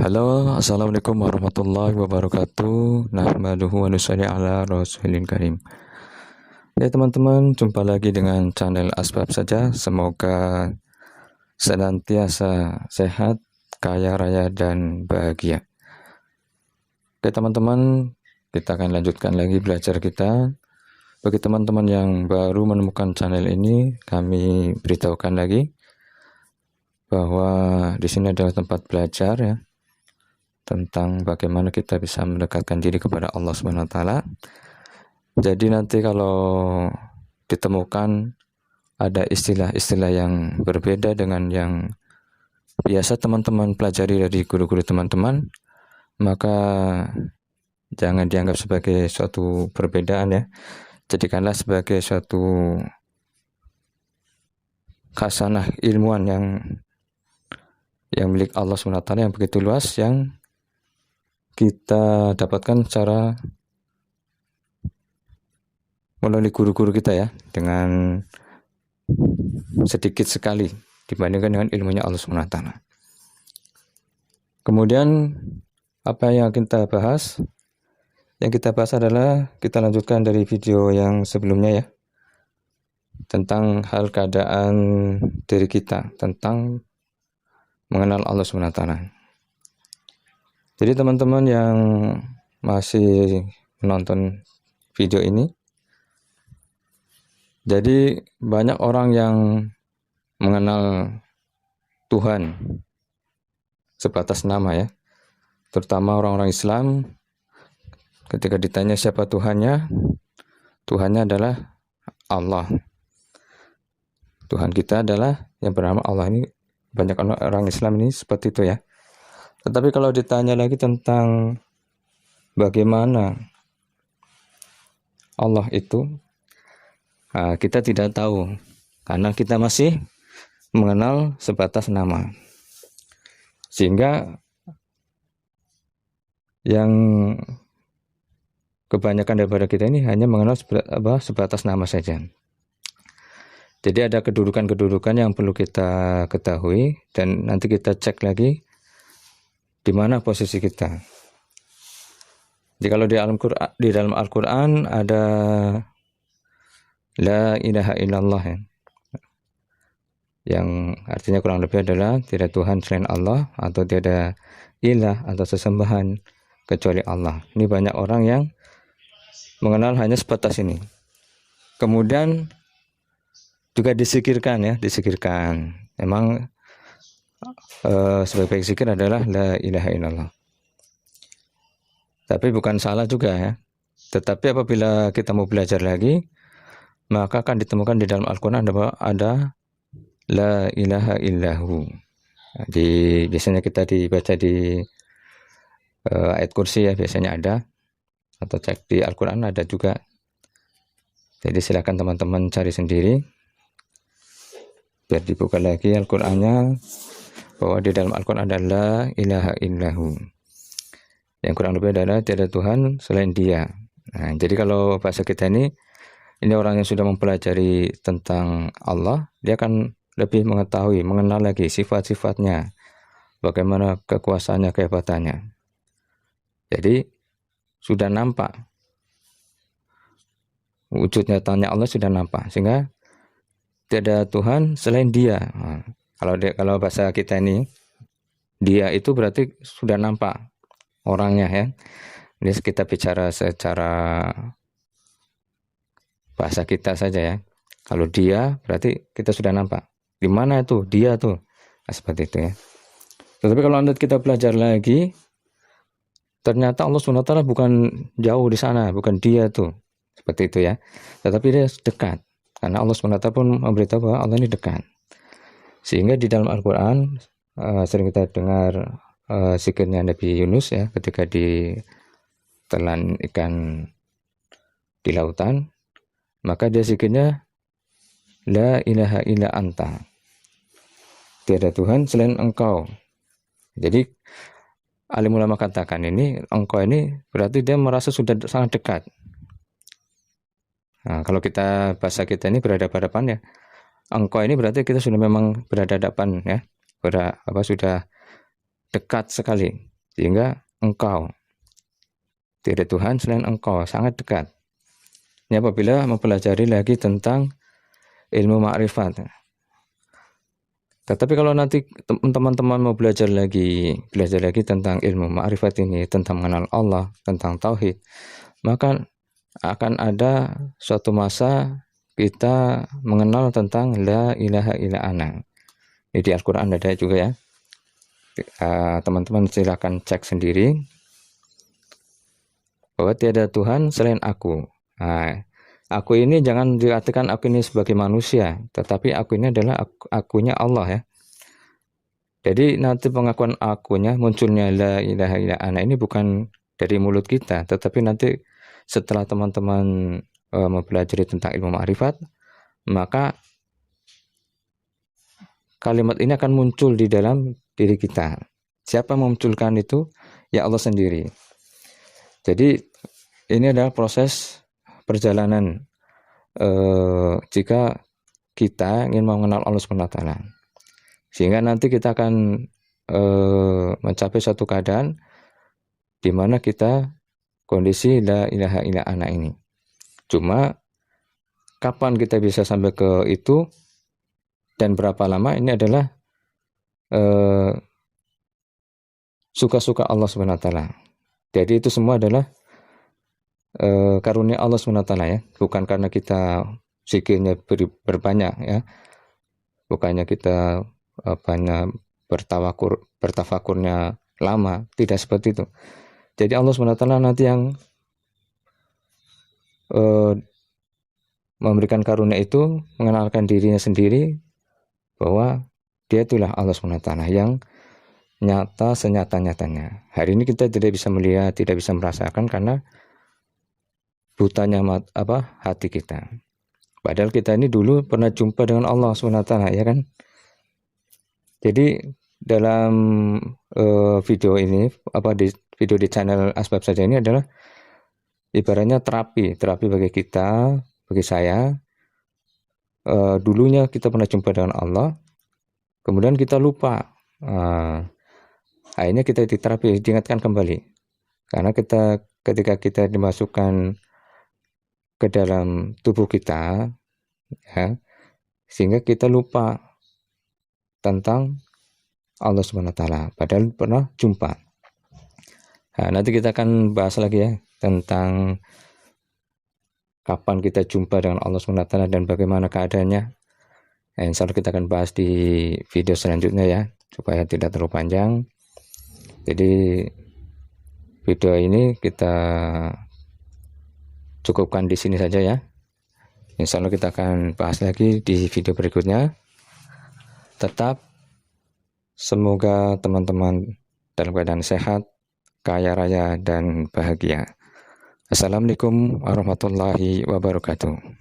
Halo, assalamualaikum warahmatullahi wabarakatuh. Nahmaduhu wa nusalli ala rasulil karim. Ya teman-teman, jumpa lagi dengan channel Asbab saja. Semoga senantiasa sehat, kaya raya dan bahagia. Oke teman-teman, kita akan lanjutkan lagi belajar kita. Bagi teman-teman yang baru menemukan channel ini, kami beritahukan lagi bahwa di sini adalah tempat belajar ya, tentang bagaimana kita bisa mendekatkan diri kepada Allah Subhanahu wa taala. Jadi nanti kalau ditemukan ada istilah-istilah yang berbeda dengan yang biasa teman-teman pelajari dari guru-guru teman-teman, maka jangan dianggap sebagai suatu perbedaan ya. Jadikanlah sebagai suatu khasanah ilmuwan yang milik Allah Subhanahu wa taala yang begitu luas, yang kita dapatkan secara melalui guru-guru kita ya, dengan sedikit sekali dibandingkan dengan ilmunya Allah Subhanahu wa taala. Kemudian apa yang kita bahas? Yang kita bahas adalah, kita lanjutkan dari video yang sebelumnya ya, tentang hal keadaan diri kita, tentang mengenal Allah Subhanahu wa taala. Jadi teman-teman yang masih menonton video ini, jadi banyak orang yang mengenal Tuhan sebatas nama ya, terutama orang-orang Islam. Ketika ditanya siapa Tuhannya, Tuhannya adalah Allah. Tuhan kita adalah yang bernama Allah. Ini banyak orang Islam ini seperti itu ya. Tetapi kalau ditanya lagi tentang bagaimana Allah itu, kita tidak tahu, karena kita masih mengenal sebatas nama. Sehingga yang kebanyakan daripada kita ini hanya mengenal sebatas nama saja. Jadi ada kedudukan-kedudukan yang perlu kita ketahui, dan nanti kita cek lagi di mana posisi kita. Jadi kalau di dalam Al-Quran ada La ilaha illallah ya, yang artinya kurang lebih adalah tidak Tuhan selain Allah, atau tiada ilah atau sesembahan kecuali Allah. Ini banyak orang yang mengenal hanya sebatas ini. Kemudian juga disikirkan ya, disikirkan. Memang sebaik-baik zikir adalah La ilaha illallah. Tapi bukan salah juga ya. Tetapi apabila kita mau belajar lagi, maka akan ditemukan di dalam Al-Quran ada La ilaha illahu. Biasanya kita dibaca di ayat kursi ya, biasanya ada. Atau cek di Al-Quran ada juga. Jadi silakan teman-teman cari sendiri. Biar dibuka lagi Al-Qurannya, bahwa di dalam Al-Quran ada La ilaha illahu, yang kurang lebih adalah tiada Tuhan selain Dia. Nah, jadi kalau bahasa kita ini orang yang sudah mempelajari tentang Allah, dia akan lebih mengetahui, mengenal lagi sifat-sifatnya, bagaimana kekuasaannya, kehebatannya. Jadi sudah nampak wujud nyatanya Allah, sudah nampak, sehingga tiada Tuhan selain Dia. Nah, kalau bahasa kita ini, Dia itu berarti sudah nampak orangnya ya. Ini kita bicara secara bahasa kita saja ya. Kalau Dia berarti kita sudah nampak. Di mana itu Dia tuh? Nah, seperti itu ya. Tetapi kalau kita belajar lagi, ternyata Allah SWT bukan jauh di sana, bukan Dia tuh. Seperti itu ya. Tetapi Dia dekat. Karena Allah SWT pun memberitahu bahwa Allah ini dekat. Sehingga di dalam Al-Quran sering kita dengar zikirnya Nabi Yunus ya, ketika ditelan ikan di lautan, maka dia zikirnya La ilaha illa anta, tiada Tuhan selain Engkau. Jadi alim ulama katakan ini, Engkau ini berarti dia merasa sudah sangat dekat. Nah, kalau kita bahasa kita ini berhadapan-hadapan ya, Engkau ini berarti kita sudah memang berhadapan ya, sudah dekat sekali. Sehingga engkau, tidak Tuhan selain engkau, sangat dekat. Ini apabila mempelajari lagi tentang ilmu ma'rifat. Tetapi kalau nanti teman-teman mau belajar lagi tentang ilmu ma'rifat ini, tentang mengenal Allah, tentang tauhid, maka akan ada suatu masa kita mengenal tentang la ilaha illa ana. Ini di Al-Quran ada juga ya. Teman-teman silakan cek sendiri bahwa tiada Tuhan selain aku. Nah, aku ini jangan diartikan aku ini sebagai manusia, tetapi aku ini adalah akunya Allah ya. Jadi nanti pengakuan akunya, munculnya la ilaha illa ana ini bukan dari mulut kita, tetapi nanti setelah teman-teman mempelajari tentang ilmu ma'rifat, maka kalimat ini akan muncul di dalam diri kita. Siapa memunculkan itu? Ya Allah sendiri. Jadi ini adalah proses perjalanan jika kita ingin mengenal Allah SWT. Sehingga nanti kita akan mencapai suatu keadaan di mana kita kondisi la ilaha illa ana ini. Cuma kapan kita bisa sampai ke itu dan berapa lama, ini adalah suka-suka Allah SWT. Jadi itu semua adalah karunia Allah SWT ya, bukan karena kita zikirnya berbanyak ya, bukannya kita banyak bertafakurnya lama, tidak seperti itu. Jadi Allah SWT nanti yang memberikan karunia itu, mengenalkan dirinya sendiri bahwa dia itulah Allah SWT yang nyata senyata-nyatanya. Hari ini kita tidak bisa melihat, tidak bisa merasakan karena butanya hati kita. Padahal kita ini dulu pernah jumpa dengan Allah SWT ya kan. Jadi dalam video ini, video di channel Asbab Saja ini adalah ibaratnya terapi bagi kita, bagi saya. Dulunya kita pernah jumpa dengan Allah, kemudian kita lupa. Akhirnya kita diterapi, diingatkan kembali. Karena ketika kita dimasukkan ke dalam tubuh kita, ya, sehingga kita lupa tentang Allah SWT, padahal pernah jumpa. Nah, nanti kita akan bahas lagi ya tentang kapan kita jumpa dengan Allah SWT dan bagaimana keadaannya. Nah, insya Allah kita akan bahas di video selanjutnya ya, supaya tidak terlalu panjang. Jadi video ini kita cukupkan di sini saja ya. Insya Allah kita akan bahas lagi di video berikutnya. Tetap semoga teman-teman dalam keadaan sehat, kaya raya, dan bahagia. Assalamualaikum warahmatullahi wabarakatuh.